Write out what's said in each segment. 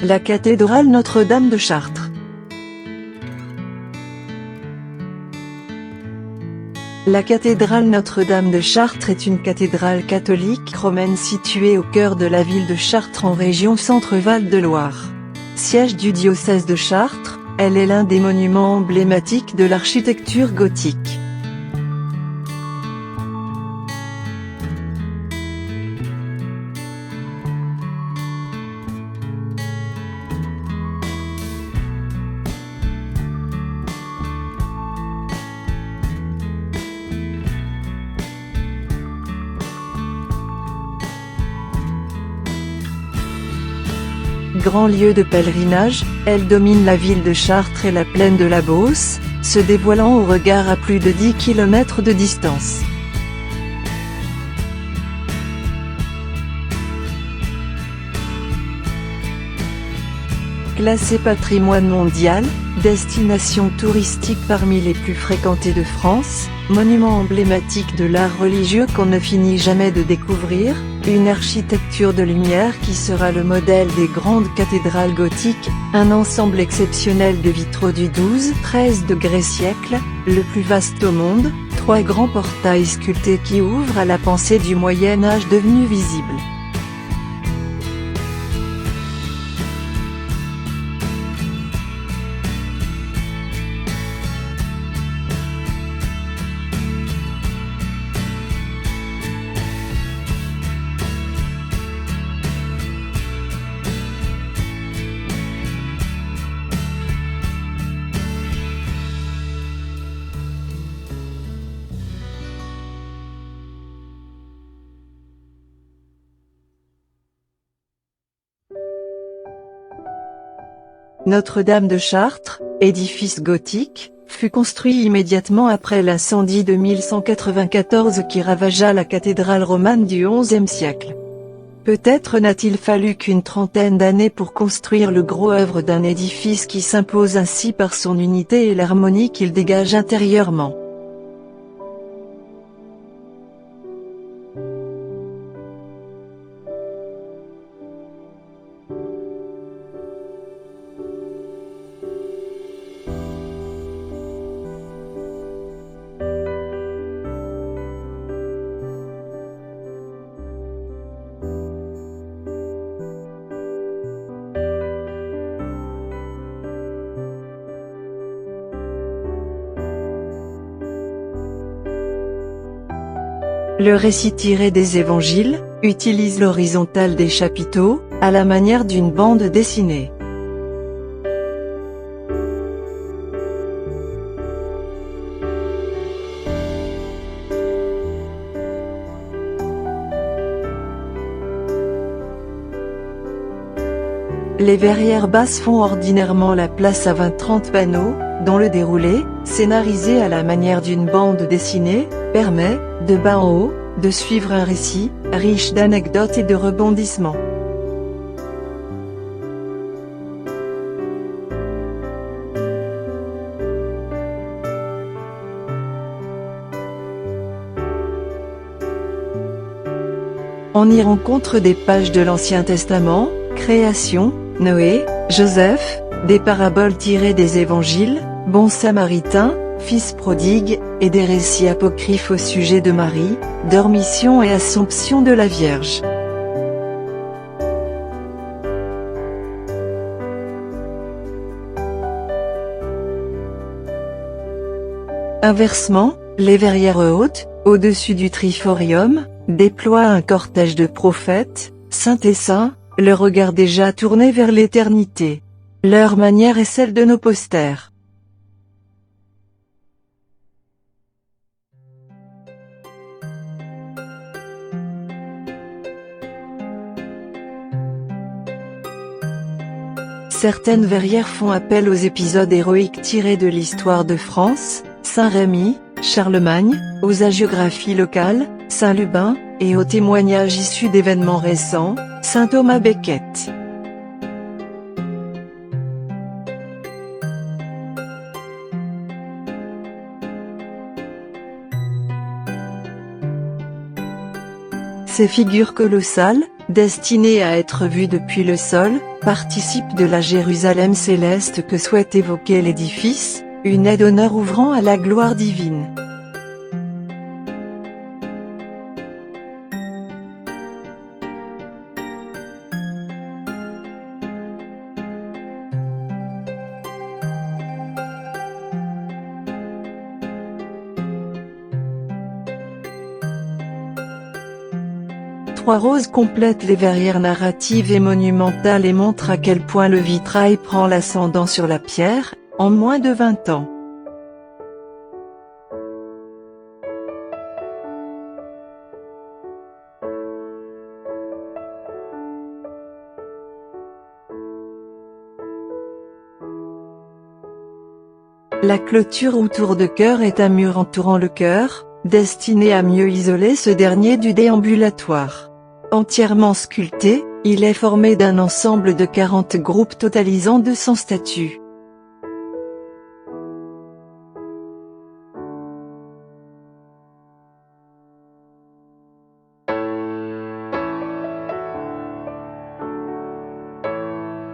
La cathédrale Notre-Dame de Chartres. La cathédrale Notre-Dame de Chartres est une cathédrale catholique romaine située au cœur de la ville de Chartres en région Centre-Val de Loire. Siège du diocèse de Chartres, elle est l'un des monuments emblématiques de l'architecture gothique. Grand lieu de pèlerinage, elle domine la ville de Chartres et la plaine de la Beauce, se dévoilant au regard à plus de 10 km de distance. Classée patrimoine mondial, destination touristique parmi les plus fréquentées de France, monument emblématique de l'art religieux qu'on ne finit jamais de découvrir, une architecture de lumière qui sera le modèle des grandes cathédrales gothiques, un ensemble exceptionnel de vitraux du XII-XIIIe siècle, le plus vaste au monde, 3 grands portails sculptés qui ouvrent à la pensée du Moyen-Âge devenu visible. Notre-Dame de Chartres, édifice gothique, fut construit immédiatement après l'incendie de 1194 qui ravagea la cathédrale romane du XIe siècle. Peut-être n'a-t-il fallu qu'une trentaine d'années pour construire le gros œuvre d'un édifice qui s'impose ainsi par son unité et l'harmonie qu'il dégage intérieurement. Le récit tiré des évangiles, utilise l'horizontale des chapiteaux, à la manière d'une bande dessinée. Les verrières basses font ordinairement la place à 20-30 panneaux, dont le déroulé, scénarisé à la manière d'une bande dessinée, permet, de bas en haut, de suivre un récit, riche d'anecdotes et de rebondissements. On y rencontre des pages de l'Ancien Testament, Création, Noé, Joseph, des paraboles tirées des évangiles, Bon Samaritain, Fils prodigue, et des récits apocryphes au sujet de Marie, Dormition et Assomption de la Vierge. Inversement, les verrières hautes, au-dessus du triforium, déploient un cortège de prophètes, saints et saints, le regard déjà tourné vers l'éternité. Leur manière est celle de nos posters. Certaines verrières font appel aux épisodes héroïques tirés de l'histoire de France, Saint-Rémy, Charlemagne, aux hagiographies locales, Saint-Lubin, et aux témoignages issus d'événements récents, Saint Thomas Becket. Ces figures colossales, destiné à être vu depuis le sol, participe de la Jérusalem céleste que souhaite évoquer l'édifice, une aide d'honneur ouvrant à la gloire divine. Trois roses complètent les verrières narratives et monumentales et montrent à quel point le vitrail prend l'ascendant sur la pierre, en moins de 20 ans. La clôture autour de chœur est un mur entourant le chœur, destiné à mieux isoler ce dernier du déambulatoire. Entièrement sculpté, il est formé d'un ensemble de 40 groupes totalisant 200 statues.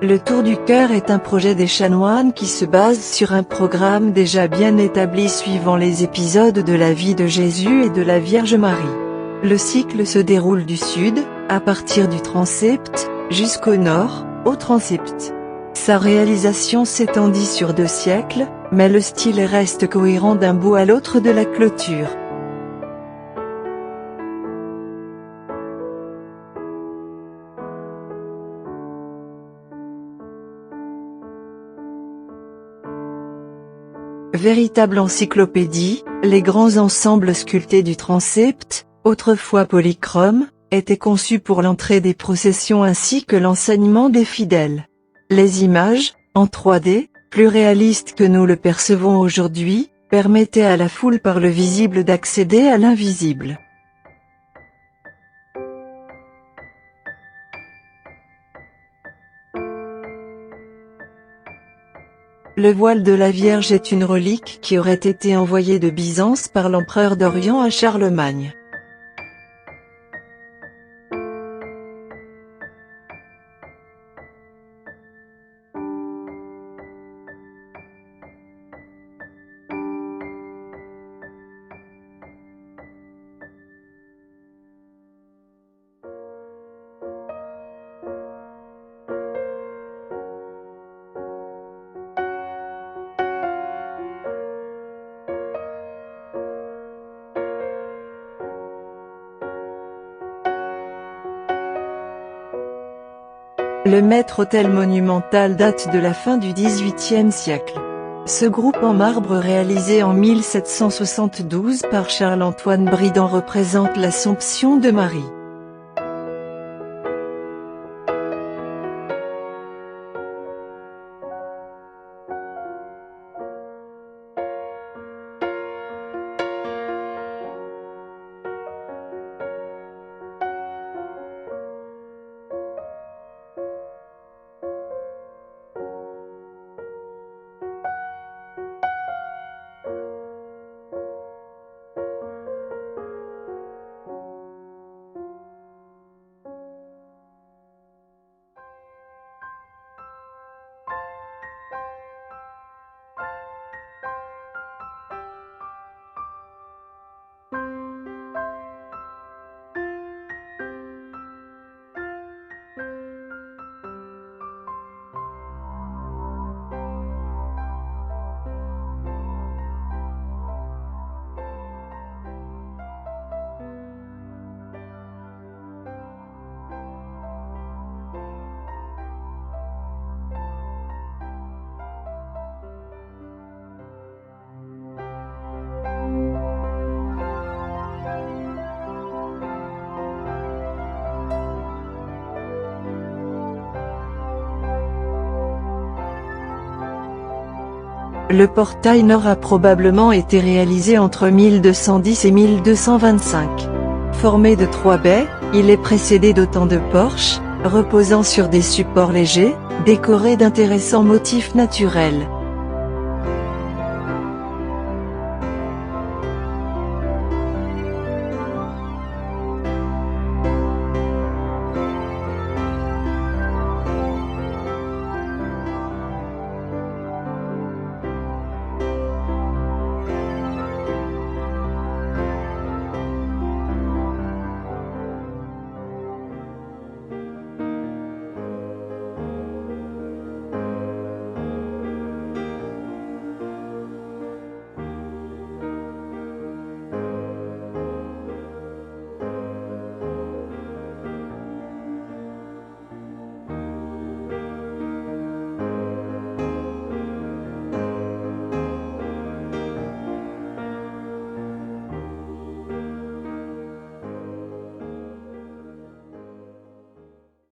Le Tour du Chœur est un projet des chanoines qui se base sur un programme déjà bien établi suivant les épisodes de la vie de Jésus et de la Vierge Marie. Le cycle se déroule du sud, à partir du transept, jusqu'au nord, au transept. Sa réalisation s'étendit sur 2 siècles, mais le style reste cohérent d'un bout à l'autre de la clôture. Véritable encyclopédie, les grands ensembles sculptés du transept, autrefois polychromes, étaient conçus pour l'entrée des processions ainsi que l'enseignement des fidèles. Les images, en 3D, plus réalistes que nous le percevons aujourd'hui, permettaient à la foule par le visible d'accéder à l'invisible. Le voile de la Vierge est une relique qui aurait été envoyée de Byzance par l'empereur d'Orient à Charlemagne. Le maître-autel monumental date de la fin du XVIIIe siècle. Ce groupe en marbre réalisé en 1772 par Charles-Antoine Bridant représente l'Assomption de Marie. Le portail nord a probablement été réalisé entre 1210 et 1225. Formé de 3 baies, il est précédé d'autant de porches, reposant sur des supports légers, décorés d'intéressants motifs naturels.